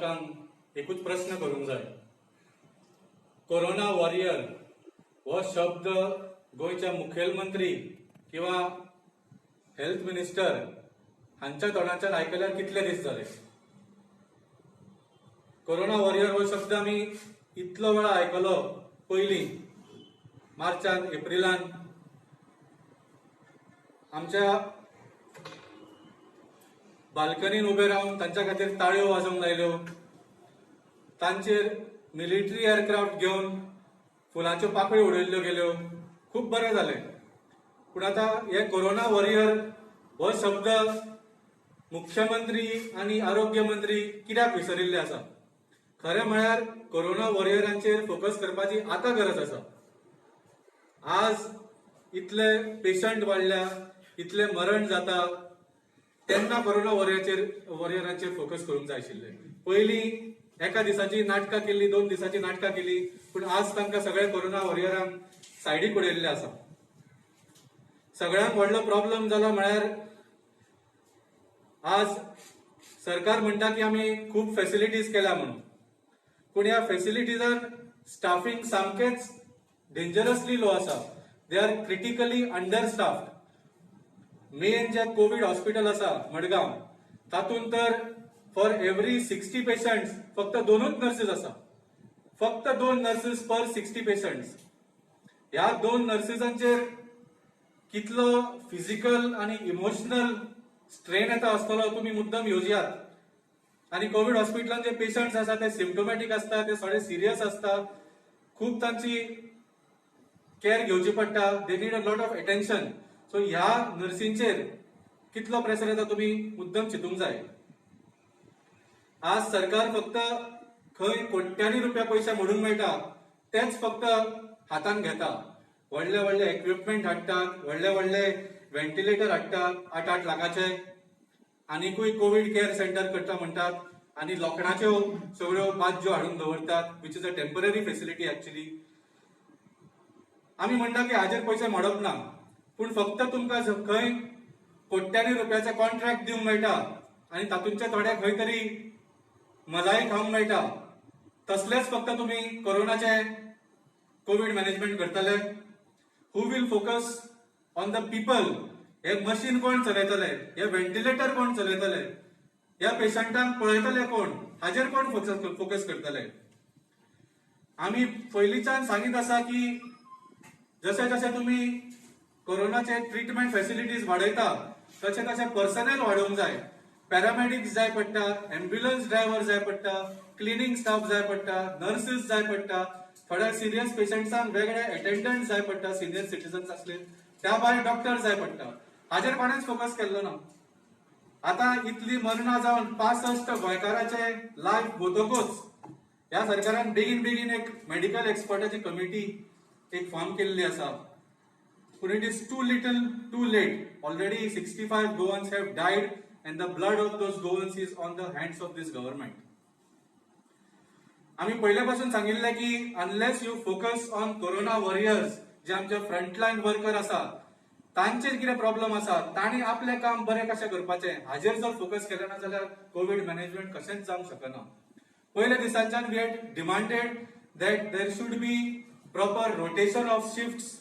लोकांक एकूच प्रश्न करूंक जाय. कोरोना वॉरियर हो शब्द गोयच्या मुखेलमंत्री किंवा हेल्थ मिनिस्टर हांच्या तोंडाच्यान आयकल्यार कितले दीस जाले. कोरोना वॉरियर हो शब्द आमी इतलो वेळा आयकलो पयलीं मार्चान एप्रिलान आमच्या बाल्कनीन उबे रावन तांच्या खातीर ताळयो वाजोवंक लायल्यो, तांचेर मिलिटरी एअरक्राफ्ट घेवन फुलांच्यो पाकळ्यो उडयल्ल्यो गेल्यो, खूब बरें जालें. पूण आतां हे कोरोना वॉरियर हो शब्द मुख्यमंत्री आनी आरोग्य मंत्री कित्याक विसरिल्ले आसा. खरें म्हळ्यार कोरोना वॉरियरांचेर फोकस करपाची आतां गरज आसा. आज इतले पेशंट वाडल्या, इतले मरण जाता, तेन्ना कोरोना वॉरियरांचेर फोकस करूंक जाय आशिल्लें. पयलीं एका दिसाची नाटकां केल्ली, 2 दिसाची नाटकां केली, पूण आज तांकां सगळ्या कोरोना वॉरियरांक सायडीक उडयल्ले आसा. सगळ्यांत व्हडलो प्रॉब्लेम जाला म्हळ्यार आज सरकार म्हणटा की आमी खूब फॅसिलिटीज केल्या म्हणून, पूण ह्या फॅसिलिटीजान स्टाफींग सामकेच डेंजरसली लो आसा. They are critically understaffed. Main जे कोविड हॉस्पिटल आसा मडगांव, तातूंत तर फॉर एव्हरी 60 पेशंट्स फक्त 2च नर्सीस आसा. फक्त 2 नर्सीस पर 60 पेशंट्स. ह्या 2 नर्सिसांचेर कितलो फिजिकल आणि इमोशनल स्ट्रेन येता आसतलो तुमी मुद्दम येवजियात. आणि कोविड हॉस्पिटलांत जे पेशंट्स आसा ते सिम्पटोमॅटिक आसता, ते थोडे सिरियस आसता, खूब तांची केअर घेवची पडटा. They need a lot of attention. So ह्या नर्सींचेर कितलो प्रेशर येता तुमी मुद्दम चिंतूंक जाय. आज सरकार फक्त खंय कोट्यांनी रुपया पयशे मोडूंक मेळटा तेच फक्त हातान घेता. व्हडले व्हडले इक्विपमेंट हाडटात, व्हडले व्हडले व्हेंटिलेटर हाडटात 8-8 लाखाचे, आनीकूय कोविड केअर सेंटर करता म्हणटात, आणि लोखणाच्यो सगळ्यो बाज्यो हाडून दवरतात, which is a temporary facility actually. आमी म्हणटा की हाजेर पयशे मोडप ना, पूण फक्त तुमकां खंय कोट्यांनी रुपयाचे कॉन्ट्रॅक्ट दिवंक मेळटा आनी तातूंतचे थोडे खंय तरी मलाई खावंक मेळटा, तसलेच फक्त तुमी कोरोनाचे कोविड मॅनेजमेंट करतले. Who will focus on the people. हे मशीन कोण चलयतले, हे व्हेंटिलेटर कोण चलयतले, ह्या पेशंटांक पळयतले कोण, हाजेर कोण फोकस करतले. आमी पयलींच्यान सांगीत आसा की जशे जशे तुमी कोरोनाचे ट्रीटमेंट फॅसिलिटीज वाडयता तशे तशे पर्सनल वाडोवंक जाय. पॅरामेडिक्स जाय पडटा, एम्ब्युलन्स ड्रायव्हर जाय पडटा, क्लिनिंग स्टाफ जाय पडटा, नर्सीस जाय पडटा, थोड्या सिरियस पेशंट्सांक वेगळे अटेंडंट जाय पडटा, सिनियर सिटीजन्स असले, त्या भायर डॉक्टर जाय पडटा. हाजेर कोणेच फोकस केल्लो ना. आतां इतली मरणां जावन 65 गोंयकारांचे लायफ वतकूच ह्या सरकारान बेगीन बेगीन एक मेडिकल एक्सपर्टाची कमिटी एक फॉर्म केल्ली आसा. पूण it is too little too late. Already 65 Goans have died and the blood of those Goans is on the hands of this government. आम्ही पहिल्यापासून सांगितले की unless you focus on corona warriors, जे आमचे फ्रंटलाईन वर्कर आसा, तांचेर कितें problem आसा, तांणी आपले काम बरें कशें करपाचें हाजेर जर फोकस केलें ना जाल्यार कोविड मॅनेजमेंट कशेंच जावंक शकना. पयल्या दिसांच्यान we had demanded that there should be proper rotation of shifts,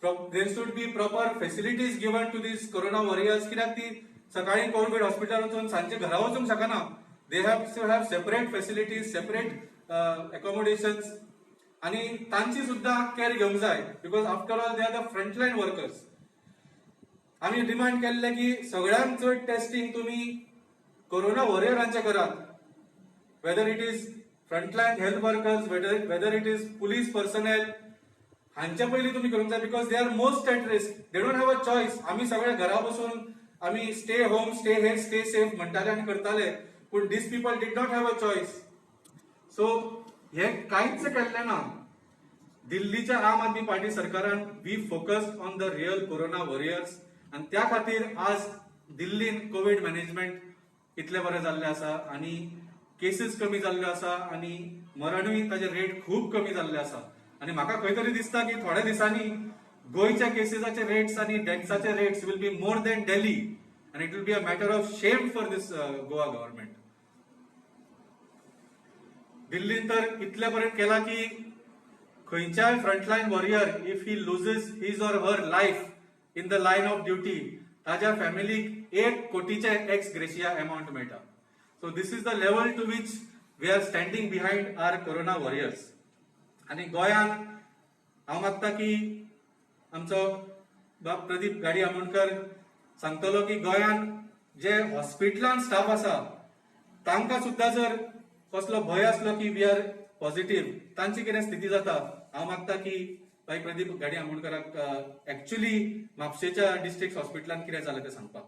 there should be proper facilities given to these corona warriors. कित्याक ती सकाळी कोविड हॉस्पिटल वचून सांजे घरा वचूंक शकना. They have to have separate facilities, separate accommodations, आणि तांची सुद्धा केअर घेवंक जाय, because after all they are the frontline workers. आम्ही डिमांड केल्ले की सगळ्यांत चड टेस्टिंग तुम्ही कोरोना वॉरियरांचे करात, whether it is frontline health workers, whether it is police personnel, हांच्या पयलीं तुम्ही करूंक जाय, because they are most at risk. They don't have a choice. आम्ही सगळे घरा बसून आम्ही stay home, stay here, stay safe म्हणटाले आणि करताले, पण this people did not have a choice. So हे काहीच केल्ले ना. दिल्लीच्या आम आदमी पार्टी सरकारान we focused on the real corona warriors, आणि त्या खातीर आज दिल्लीन कोविड मॅनेजमेंट इतले बरें जाल्ले आसा, आणि केसीस कमी जाल्ल्यो आसा, आणि मरणूय ताजे रेट खूब कमी जाल्ले आसा. आणि म्हाका खंय तरी दिसता की थोड्या दिसांनी गोयच्या केसेसाचे रेट्स आणि डेथ्साचे rates will be more than Delhi, and it will be a matter of shame for this Goa government. दिल्लीन तर इतले पर्यंत केला की खंयच्याय frontline warrior if he loses his or her life in the line of duty ताज्या फॅमिलीक 1 कोटीचे एक्स ग्रेशिया अमाउंट मेळटा. So this is the level to which we are standing behind our corona warriors. आणि गोंयांत हांव मागता की आमचो बाब प्रदीप गाडी आमोणकर सांगतलो की गोंयांत जे हॉस्पिटलांत स्टाफ आसा तांकां सुद्दां जर कसलो भंय आसलो की वी आर पॉझिटिव्ह तांची कितें स्थिती जाता. हांव मागता की भाई प्रदीप गाडी आमोणकराक एक्च्युअली म्हापशेच्या डिस्ट्रिक्ट हॉस्पिटलांत कितें जालें तें सांगपाक.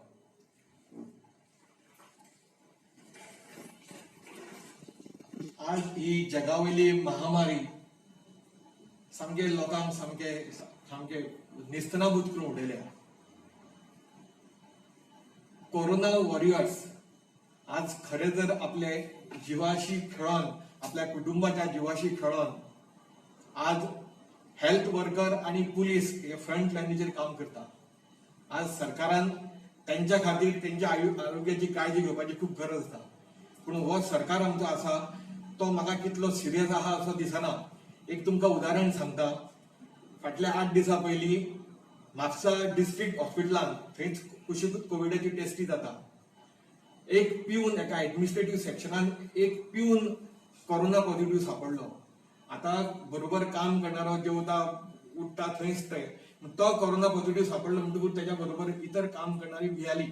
आज ही जगावयली महामारी सामके लोकांक सामके सामके निस्तनाबूत करून उडयल्या. कोरोना वॉरियर्स आज खरे जर आपले जिवाशी खेळून आपल्या कुटुंबाच्या जीवाशी खेळून आज हेल्थ वर्कर आणि पुलीस हे फ्रंट लाईनीचेर काम करता. आज सरकारान त्यांच्या खातीर त्यांच्या आरोग्याची काळजी घेवपाची खूप गरज आसा. पूण हो सरकार आमचो आसा तो म्हाका कितलो सिरियस आहा असो दिसना. एक तुमकां उदाहरण सांगता. फाटल्या 8 दिसां पयलीं म्हापसा डिस्ट्रिक्ट हॉस्पिटलान थंयच कुशीक कोविडाची टेस्टी जाता. एक पिवन एका एडमिनिस्ट्रेटिव्ह सेक्शनान एक पिवन कोरोना पॉझिटिव्ह सापडलो. आता बरोबर काम करणारो जेवता उठता थंयच थंय तो कोरोना पॉझिटिव्ह सापडलो म्हणटकूच त्याच्या बरोबर इतर काम करणारी भियाली.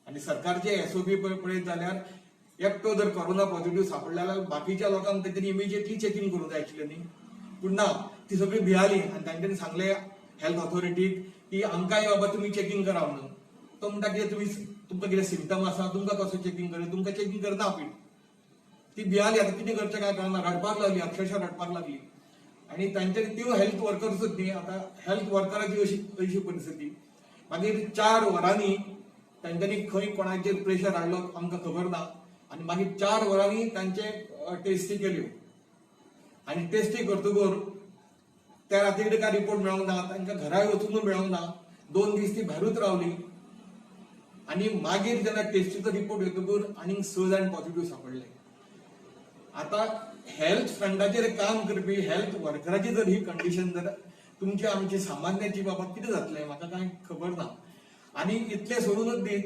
आणि सरकारचे एसओपी पळयत जाल्यार एकटो जर कोरोना पॉझिटिव्ह सापडला जाल्यार बाकीच्या लोकांक तेंच्यांनी इमिजिएटली चेकिंग करूंक जाय आशिल्लें न्ही. पूण ना, ती सगळी भियाली आणि तांच्यांनी सांगले हेल्थ ऑथॉरिटीक की आमकांय बाबा तुमी चेकिंग करा म्हणून. तो म्हणटा की तुमकां कितें सिम्पटम आसा तुमकां कसो चेकिंग करता, तुमकां चेकिंग करना पीठ. ती भियाली. आता कितें करचें काय कळना, रडपाक लागली, अक्षरशः रडपाक लागली. आणि तांच्यांनी त्यो हेल्थ वर्कर्सूच न्ही, आता हेल्थ वर्कराची अशी परिस्थिती. मागीर 4 वरांनी तांच्यांनी खंय कोणाचेर प्रेशर हाडलो आमकां खबर ना. आणि मागीर 4 वरांनी तांचे टेस्टी केल्यो आणि टेस्टी करतकूर त्या रात्री काय रिपोर्ट मेळोंक ना, तांकां घरा वचूंक मेळोंक ना. 2 दीस ती भायरूच रावली. आणि मागीर जेन्ना टेस्टीचो रिपोर्ट येतकूर आनीक 6 जाण पॉझिटिव्ह सापडले. आता हेल्थ फ्रंटाचेर काम करपी हेल्थ वर्कराची जर ही कंडिशन जर तुमची आमची सामान्याची बाबा कितें जातलें म्हाका कांय खबर ना. आणि इतलें सोडूनच दी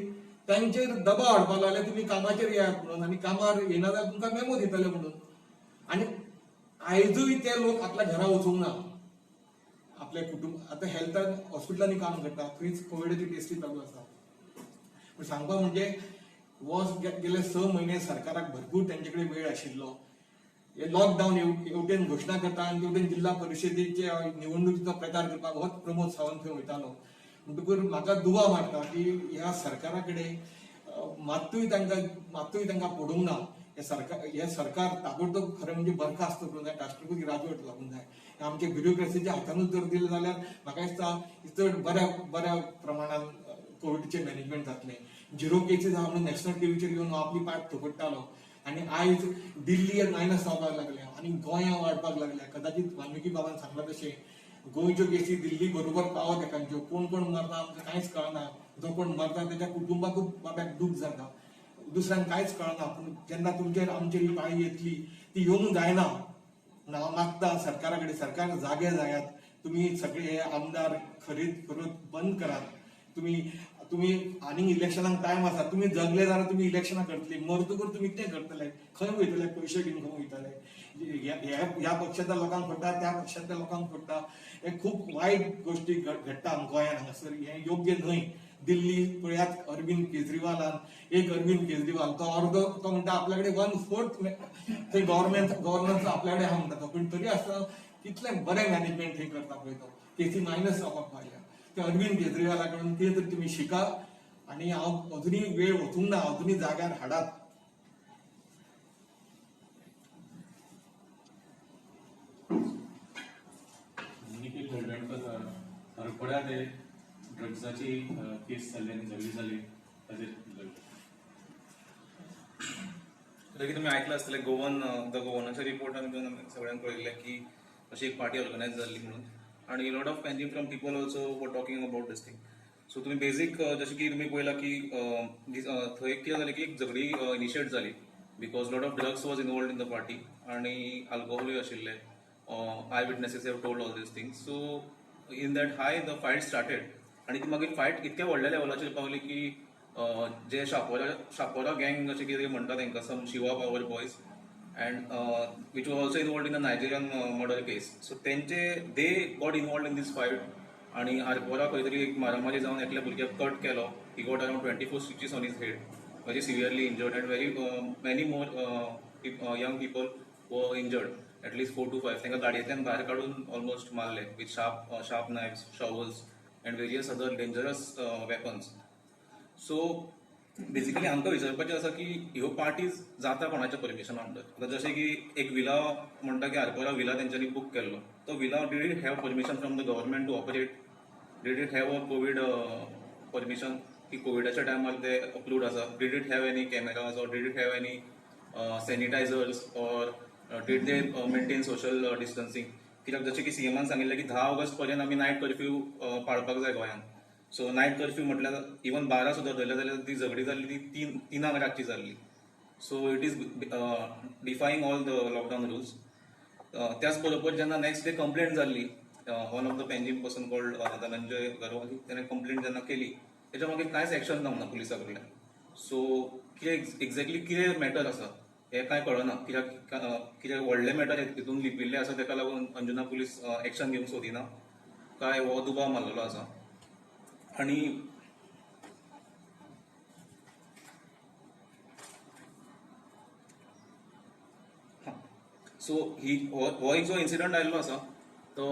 तांचेर दबाव हाडपाक लागले तुमी कामाचेर येयात म्हणून आणि कामार येना जाल्यार तुमकां मेमो दितले म्हणून. आणि आयजूय ते लोक आपल्या घरा वचूंक ना. आपले कुटुंब आता हेल्थान हॉस्पिटलांनी काम करता थंयच कोविडाची टेस्टी चालू आसा. पूण सांगपाक म्हणजे गेले 6 म्हयने सरकाराक भरपूर तेंचे कडेन वेळ आशिल्लो. हे लॉकडाऊन एवटेन घोशणा करता आणि तेवटेन जिल्हा परिशदेचे निवडणुकीचो प्रचार करपाक होच प्रमोद सावंत थंय वयतालो. म्हणटकूर म्हाका दुवा मारता की ह्या सरकारा कडेन मात्तूय तांकां पडूंक ना. हे सरकार ताबडतोब खरें म्हणजे बरखास्त करूंक जाय, राष्ट्रपती राजवट लागूंक जाय. आमचे ब्युरोक्रेसीच्या हातानूच जर दिलें जाल्यार म्हाका दिसता चड बऱ्या प्रमाणात कोविडचे मॅनेजमेंट जातलें. 0 केसीस आहा म्हणून नॅशनल टीव्हीचेर येवन आपली पाट थोपटतालो. आणि आयज दिल्ली मायनस जावपाक लागल्या आणि गोंया वाडपाक लागल्या. कदाचित वाल्मिकी बाबान सांगला तशें गोंयच्यो केसी दिल्ली बरोबर पावत एकांच्यो. कोण मरता आमकां कांयच कळना. जो कोण मरता तेच्या कुटुंबाकूच बाब्याक दूख जाता. दुसऱ्यांक कांयच कळना. पूण जेन्ना तुमचेर आमचेर ही पाळी येतली ती येवंक जायना. हांव मागता सरकारा कडेन सरकार जागे जायात. तुमी सगळे हे आमदार खरीद करून बंद करात. तुम्ही आनीक इलेक्शनाक टायम आसा. तुम्ही जगले जाल्यार तुम्ही इलेक्शनां करतली. मरतकूर तुम्ही कितें करतले, खंय वयतले, पयशे घेवन खंय वयतले. ह्या पक्षाच्या लोकांक फुडटा त्या पक्षाच्या लोकांक फुडटा. हे खूप वायट गोष्टी घडटा गोंयांत हांगासर. हे योग्य न्हय. दिल्ली पळयात अरविंद केजरीवालान एक अरविंद केजरीवाल तो अर्दो तो म्हणटा आपल्या कडेन 1/4 थंय गव्हर्नन्स आपल्या कडेन आहा म्हणटा तो. पूण तरी आसतना कितलें बरें मॅनेजमेंट थंय करता पळय तो. केसी मायनस जावपाक पावल्या. ते अरविंद केजरीवाला कडून ते तर तुम्ही शिका. आणि हांव अजुनी वेळ वचूंक ना. अजुनी जाग्यार हाडात. ड्रग्साची केस जाल्ली आनी जाली की तुम्ही ऐकलं असतले गोवनाच्या रिपोर्टान सगळ्यांक कळयल्लें की अशी एक पार्टी ऑर्गनायज जाल्ली म्हणून. आणि lot of canteen from people also were talking about this thing. So तुम्ही बेसिक जशें की तुम्ही पळयला की थंय कितें जालें की एक झगडी इनिशिएट जाली because lot of drugs was involved in the party आणि alcoholूय आशिल्ले. Eyewitnesses have told all these things. So in that high the fight started आणि ती मागीर फायट इतक्या व्हडल्या लेवलाचेर पावली की जे शापोरा गँग अशें कितें म्हणटा तांकां some Shiva power boys and which was also involved in the Nigerian murder case. So they got involved in this fight आणि आरपोरा खंय तरी एक मारामारी जावन एकल्या भुरग्याक कट केलो. He got around 24 stitches on his head, very severely injured, and many more young people were injured, at least 4 to 5. तांकां गाडयेंतल्यान भायर काडून almost मारले with sharp knives, shovels and various other dangerous weapons. So basically आमकां विचारपाचें आसा की ह्यो parties जाता कोणाच्या परमिशन अंडर. आतां जशें की एक विला म्हणटा की आरपोरा विला तेंच्यांनी बूक केल्लो, तो villa did it have permission from the government to operate? Did it have a Covid permission की कोविडाच्या टायमार ते अप्रूव्ड आसा? Did it have any cameras or did it have any sanitisers or did they maintain social distancing? कित्याक जशें की सीएमान सांगिल्लें की 10 ऑगस्ट पर्यंत आमी नायट कर्फ्यू पाळपाक जाय गोंयांत. सो नायट कर्फ्यू म्हटल्यार इवन 12 सुद्दां धरले जाल्यार ती झगडी जाल्ली ती 3 रातची जाल्ली. So it is defying all the lockdown rules. त्याच बरोबर जेन्ना नेक्स्ट डे कंप्लेंट जाल्ली, one of the Panjim person called Dhananjay Garwali, ताणें कंप्लेंट जेन्ना केली तेच्या मागीर कांयच एक्शन जावना पुलिसा कडल्यान. सो कितें एक्झॅक्टली कितें मॅटर आसा हें कांय कळना. कित्याक व्हडले मॅटर हितून लिपिल्ले आसा ताका लागून अंजुना पुलीस एक्शन घेवंक सोदिना काय हो दुबाव मारलेलो आसा. आणि सो हो एक जो इन्सिडंट आयिल्लो आसा तो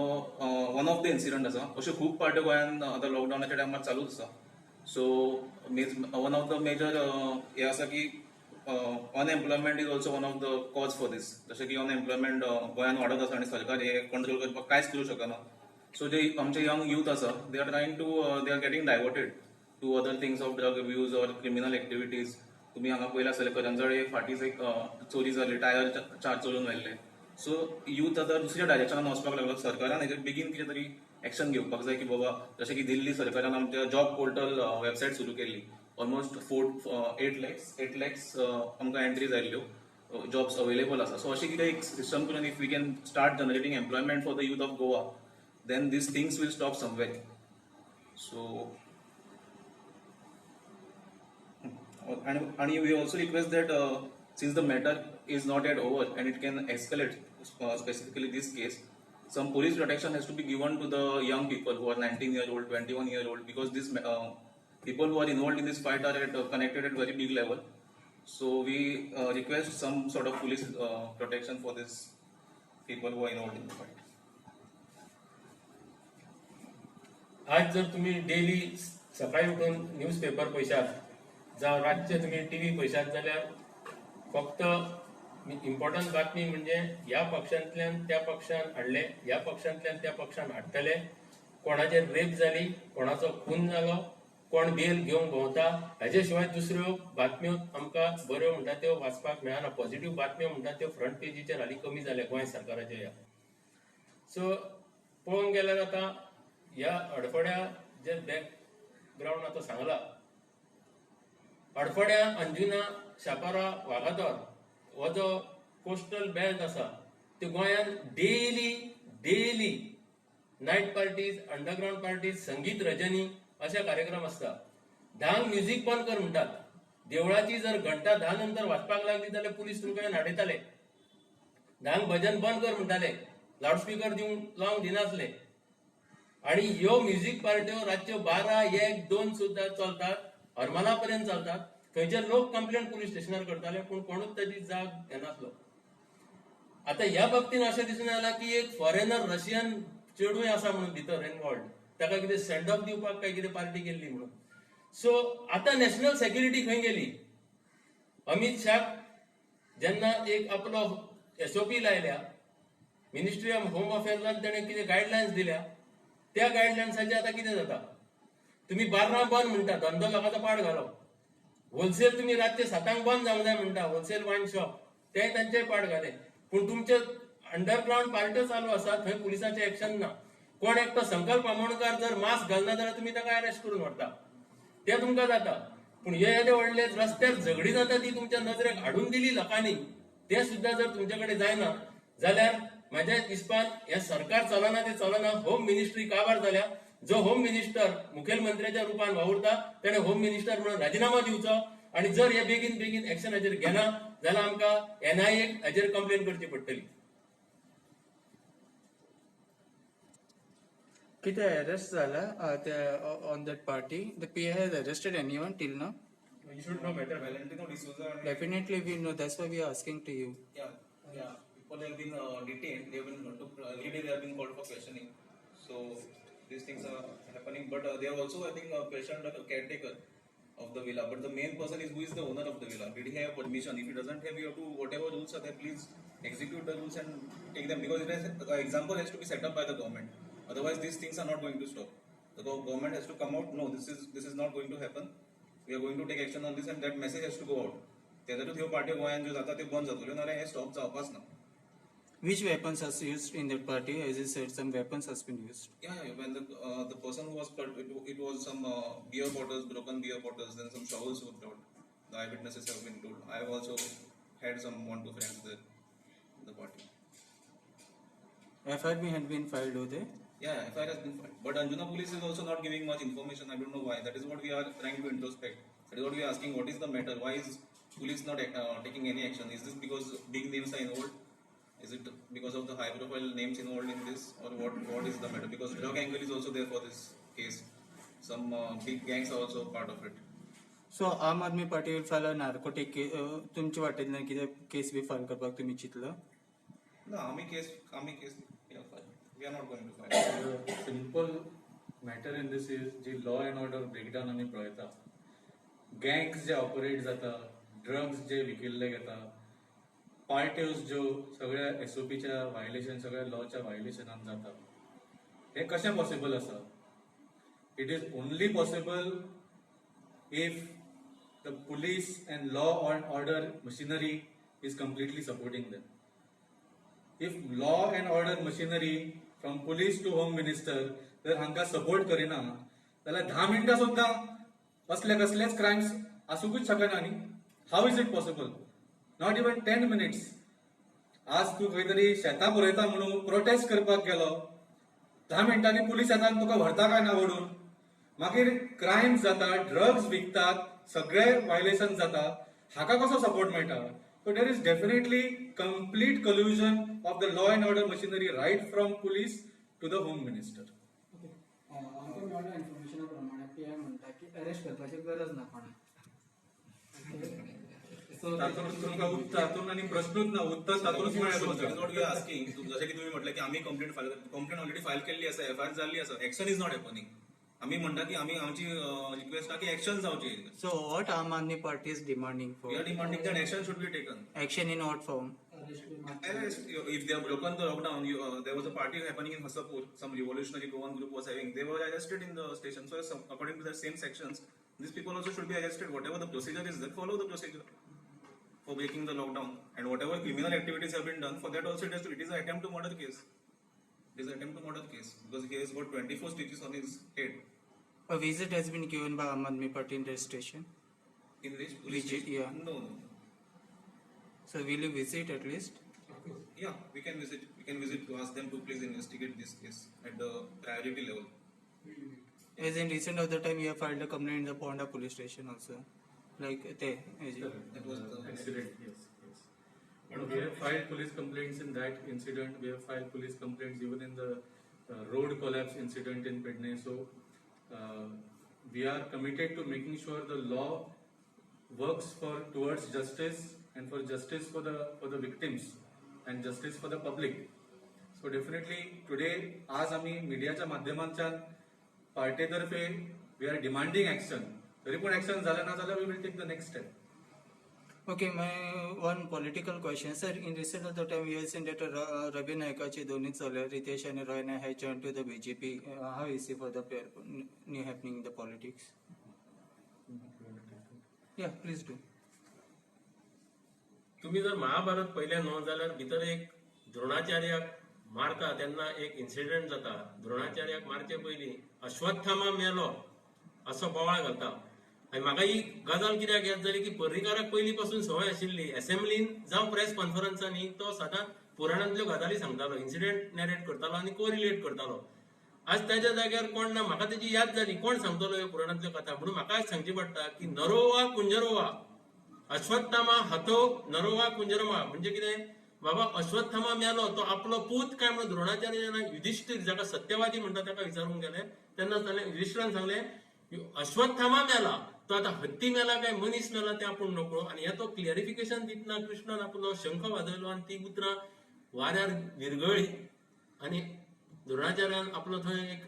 वन ऑफ द इन्सिडंट आसा. अश्यो खूब पार्ट्यो गोंयांत आतां लॉकडावनाच्या टायमार चालूच आसा. So one of the major हे आसा की unemployment is also one of the cause for these. जशें की अनएम्प्लॉयमेंट गोंयांत वाडत आसा आणि सरकार हे कंट्रोल करपाक कांयच करूं शकना. So जे आमचे यंग यूथ आसा they are getting diverted to other things of drug abuse or criminal activities. तुम्ही हांगा पयला आसतलें करंजळे फाटीच एक चोरी जाली, टायर 4 चोरून व्हेल्ले. सो यूथ आतां दुसऱ्या डायरेक्शनान वचपाक लागलो. सरकारान हेजेर बेगीन कितें तरी एक्शन घेवपाक जाय की बाबा जशें की दिल्ली सरकारान आमच्या जॉब पोर्टल वेबसायट सुरू केल्ली. ऑलमोस्ट 8 lakhs आमकां एंट्रीज आयिल्ल्यो, जॉब्स अवेलेबल आसा. सो अशें कितें एक सिस्टम करून if we can start generating employment for the youth of Goa, then these things will stop somewhere. So and we also request that since the matter is not yet over and it can escalate, specifically this case, some police protection has to be given to the young people who are 19-year-old, 21-year-old, because these people who are involved in this fight are connected at very big level. So we request some sort of police protection for these people who are involved in the fight. आज जर तुम्ही daily सकाळी उठून news paper पळयशात जावं रातचे तुम्ही TV पळयशात जाल्यार फक्त इम्पॉर्टंट बातमी म्हणजे ह्या पक्षांतल्यान त्या पक्षान हाडले, ह्या पक्षांतल्यान त्या पक्षान हाडटले, कोणाचेर रेप जाली, कोणाचो खून जालो, कोण बेल घेवंक भोंवता, हेजे शिवाय दुसऱ्यो बातम्यो आमकां बऱ्यो म्हणटा त्यो वाचपाक मेळना. पॉझिटिव्ह बातम्यो म्हणटा त्यो फ्रंट पेजीचेर हालीं कमी जाल्या गोंय सरकाराच्या ह्या. सो पळोवंक गेल्यार आतां ह्या अडफड्या जे बॅकग्राऊंड आता सांगला, अडफड्या अंजुना शापारा वागातोर हो जो कोस्टल बेल्ट आसा ते गोंयांत daily night parties, underground parties, संगीत रजनी अशे कार्यक्रम आसता. धांक म्युझिक बंद कर म्हणटात. देवळाची जर घंटा 10 नंतर वाजपाक लागली जाल्यार पुलीस तुमकां हाडयताले. धांक भजन बंद कर म्हणटाले, लावडस्पीकर लावंक दिनासले. आणि ह्यो म्युझिक पार्ट्यो रातच्यो 12, 1, 2 सुद्धा चलतात, हरमला पर्यंत चालतात. थंयचे लोक कंप्लेंट पुलीस स्टेशनार करताले पूण कोणूच ताची जाग घेनासलो. आता ह्या बाबतीन अशें दिसून आयला की एक फॉरेनर रशियन चेडूय आसा म्हणून भितर इन्वॉल्ड, ताका कितें सेंड ऑफ दिवपाक काय कितें पार्टी केल्ली म्हणून. सो आता नॅशनल सेक्युरिटी खंय गेली? अमित शाह जेन्ना एक आपलो SOP लायल्या, मिनिस्ट्री ऑफ होम अफेअर्सान तेणें कितें गायडलायन्स दिल्या, त्या गायडलायन्साचे आता कितें जाता? तुम्ही बार्रां बंद म्हणटा, धंदो लोकांचो पाड घालो. होलसेल तुम्ही रातचे 7 बंद जावंक जाय म्हणटा, होलसेल वायन शॉप ते तांचे पाड घाले. पूण तुमचे अंडरग्राउंड पार्ट्यो चालू आसा, थंय पुलिसाचें एक्शन ना. कोण एकटो संकल्प आमोणकार जर मास्क घालना जाल्यार तुम्ही ताका अरेस्ट करून व्हरता. ते तुमकां जाता. पूण हे येदे व्हडले रस्त्यार झगडी जाता ती तुमच्या नजरेक हाडून दिली लोकांनी, ते सुद्धा जर तुमचे कडेन जायना जाल्यार माझ्या हिसपान हे सरकार चलना ते चलना. होम मिनिस्ट्री काबार जाल्या. जो होम मिनिस्टर मुखेलमंत्र्याच्या रुपान वावुरता तेणे होम मिनिस्टर म्हणून राजीनामा दिवचो, आणि जर हे बेगीन बेगीन एक्शन हाजेर घेना जाल्यार आमकां NIAक हाजेर कंप्लेन करची पडटली. किती arrest झाला on that party? The PI has arrested anyone till now? You should know better. Valentino D'Souza and Definitely we know. That's why we are asking to you. yeah, people have been detained. They have been early they have been called for questioning. So these things are happening. But they have also, I think, questioned a caretaker of the villa. But the main person is who is the owner of the villa. Did he have permission? If he doesn't have, you have to, whatever rules are there, please execute the rules and take them, because it has, the example has to be set up by the government. Otherwise, these things are not going to stop. The government has to come out. No, this is not going to happen. We are going to take action on this, and that message has to go out. त्याच्यातूच ह्यो party गोंयांत ज्यो जाता त्यो बंद जातल्यो, नाल्यार हे stop जावपाच ना. Which weapons are used in that party? As you said, some weapons has been used. Yeah, when the person who was cut, it was some beer bottles, broken beer bottles, then some shovels were brought. The eyewitnesses have been told. I have also had some 1-2 friends there in the party. FIR had been filed over there. Yeah, FIR has been filed. But Anjuna police is also not giving much information. I don't know why. That is what we are trying to introspect. That is what we are asking. What is the matter? Why is police not taking any action? Is this because big names are involved? Is it because of the high-profile names involved in this, or what is the matter? Because drug angle is also there for this case. Some big gangs are also part of it. So Aam Aadmi Party will file a narcotic case. तुमच्या वाटेंतल्यान कितें केस बी file करपाक तुमी Chintala? No, army case, we are not going to fight. The simple matter in this is G law and order breakdown आमी पळयता. Gangs जे operate जाता, drugs जे विकिल्ले घेता, पार्ट्योज ज्यो सगळ्या SOPच्या व्हायलेशन, सगळ्या लॉच्या व्हायलेशनान जाता, हे कशें पॉसिबल आसा? It is only possible if the police and law and order machinery is completely supporting them. If law and order machinery from police to home minister जर हांकां सपोर्ट करिना जाल्यार 10 मिनटां सुद्दां असले कसलेच क्रायम्स आसूंकूच शकना न्ही. How is it possible? Not even 10 minutes. आज तूं खंय तरी शेतां बरयता म्हणून प्रोटेस्ट करपाक गेलो, 10 मिनटांनी पुलीस येता आनी तुका व्हरता काय ना ओडून. मागीर क्रायम्स जाता, ड्रग्स विकतात, सगळे व्हायलेशन जाता, हाका कसो सपोर्ट मेळटा? So there is definitely complete collusion of the law and order machinery right from police to the home minister. आमकां मेळ्ळ्या इन्फॉर्मेशना प्रमाणे PI म्हणटा की अरेस्ट करपाची गरज ना कोणाक. तातूंत आनी प्रश्नूच ना, उत्तर तातूंच That is मेळ्ळें. what we are asking. जशें की तुम्ही म्हटलं की आम्ही कंप्लेंट ऑलरेडी फायल केल्ली आसा, FIR जाल्ली आसा, एक्शन इज नॉट हॅपनिंग. आम्ही म्हणटा की आमची रिक्वेस्ट आहा की एक्शन जावची. So what Aam Aadmi Party is demanding for? We are demanding that action should be taken. Action in what form? Arrest बी मात Arrest, if they have broken the lockdown, there was a party happening in Hasapur, some revolutionary Goan group was having, they were arrested in the station. So according to the same sections, these people also should be arrested. Whatever the procedure is, then follow the procedure for breaking the lockdown. And whatever criminal activities have been done, for that also it is an attempt to murder case. It is an attempt to murder case because he has got 24 stitches on his head. A visit has been given by Aam Aadmi Party in the station. In which police Visit, station? yeah. No. So will you visit at least? Yeah, we can visit. We can visit to ask them to please investigate this case at the priority level. As in recent of the time you have filed a complaint in the Ponda police station also. Like That was the Accident, yes. We have filed police complaints in that incident. We have filed police complaints even in the road collapse incident in Pedne. So we are committed to making sure the law works towards justice and for justice for the victims and justice for the public. So definitely today, आज आम्ही मीडियाच्या माध्यमांच्यान पार्टीतर्फे we are demanding action. तरी पण action झालं ना जाल्यार we will take the next step. Okay, my one political question, sir. In recent of the time, we have seen that Ravi Naikachi दोन्ही चले, Ritesh and Royna have joined to the BJP. How is it for the new happening in the politics? Yeah, please do. तुम्ही जर महाभारत पहिले न्हू जाल्यार भितर एक द्रोणाचार्याक मारता तेन्ना एक इन्सिडेंट जाता. द्रोणाचार्याक मारचे पयलीं अश्वत्थामा मेलो असो बोवाळ घालता आनी म्हाका ही गजाल कित्याक याद जाली की पर्रीकाराक पयलीं पासून संवय आशिल्ली असेंब्लीन जावं प्रेस कॉन्फरन्सांनी तो सदांच पुराणांतल्यो गजाली सांगतालो, इन्सिडेंट नॅरेट करतालो आनी कोरिलेट करतालो. आज त्याच्या जाग्यार कोण ना, म्हाका तेजी याद जाली कोण सांगतलो ह्यो पुराणांतल्यो कथा, म्हणून म्हाका आज सांगची पडटा की नरोवा कुंजरोवा अश्वत्थामा हतो नरोवा कुंजरोवा म्हणजे कितें बाबा अश्वत्थामा मेलो तो आपलो पूत काय म्हणून द्रोणाचार्य जेन्ना युधिष्ठीर जाका सत्यवादी म्हणटा ताका विचारूंक गेले तेन्ना ताणें युधिष्ठिरान सांगलें अश्वत्थामा मेला तो आता हत्ती मेला काय मनीस मेला ते आपूण नकळो. आनी हे तो क्लिअरिफिकेशन दितना कृष्णान आपलो शंख वाजयलो आनी ती उतरां वाऱ्यार विरगळ्ळी आनी द्रोणाचार्यान आपलो थंय एक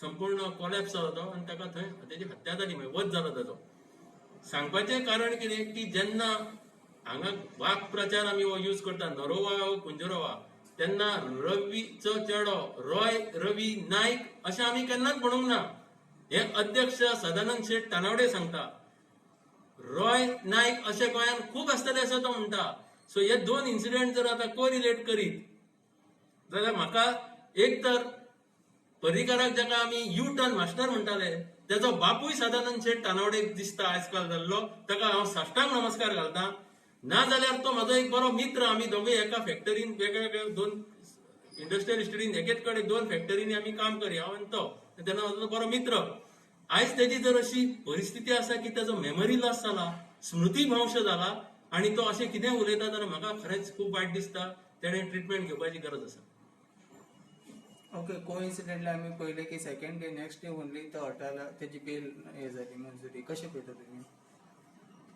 संपूर्ण कोलॅप्स जालो तो आनी ताका थंय तेजी हत्या जाली, वध जालो ताचो. सांगपाचें कारण कितें की जेन्ना हांगा वाक प्रचार आमी हो यूज करता नरोवा वा कुंजरोवा तेन्ना रवीचो चेडो रॉय रवी नायक अशें आमी केन्नाच म्हणूंक ना. हे अध्यक्ष सदानंद शेट तानावडे सांगता. रॉय नायक अशें गोंयान खूब आसतले असो तो म्हणटा. सो हे दोन इन्सिडेंट जर आतां कोरिलेट करीत जाल्यार म्हाका एक तर पर्रीकाराक जाका आमी यू टर्न मास्टर म्हणटाले तेजो बापूय सदानंद शेट तानावडे दिसता आजकाल जाल्लो, ताका हांव साश्टांग नमस्कार घालतां. ना जाल्यार तो म्हजो एक बरो मित्र, आमी दोगूय एका फॅक्टरीन वेगवेगळ्या दोन इंडस्ट्रियल इस्टेटीन एकेच कडेन 2 फॅक्टरींनी आमी काम करी, हांव आनी तो तेन्ना म्हजो बरो मित्र. आयज तेजी जर अशी परिस्थिती आसा की तेजो मेमरी लॉस जाला, स्मृती भ्रंश जाला आनी तो अशें कितें उलयता जाल्यार म्हाका खरेंच खूब वायट दिसता. तेणें ट्रिटमेंट घेवपाची गरज आसा. ओके, कोइन्सिडेंटली आमी पळयलें की second day next day only तो हॉटेला तेजी बेल हे जाली मंजुरी. कशें पळयता तुमी?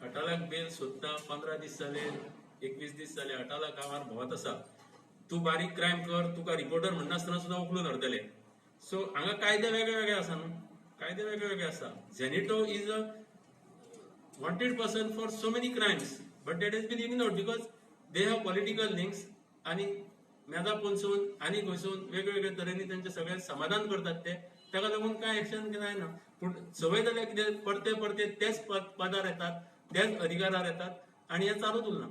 हटालाक बेल सोदता 15 दीस जाले, 21 दीस जाले, हटाला गांवार भोंवत आसा. तूं बारीक क्रायम कर, तुका रिपोर्टर म्हणनासतना सुद्दां उखलून व्हरतले. सो हांगा कायदे वेगळे वेगळे आसा न्हू, कायदे वेगळे वेगळे आसा. Xenito is a wanted person for so many crimes but that is been ignored because they have political links आनी मेदा पोनसून आनी खंयसून वेगवेगळे तरेनी तांचे सगळे समाधान करतात ते, ताका लागून कांय एक्शन जायना. पूण संवय जाल्यार कितें परते परते तेच पदार येतात, तेच अधिकारार येतात आनी हें चालूच उरना.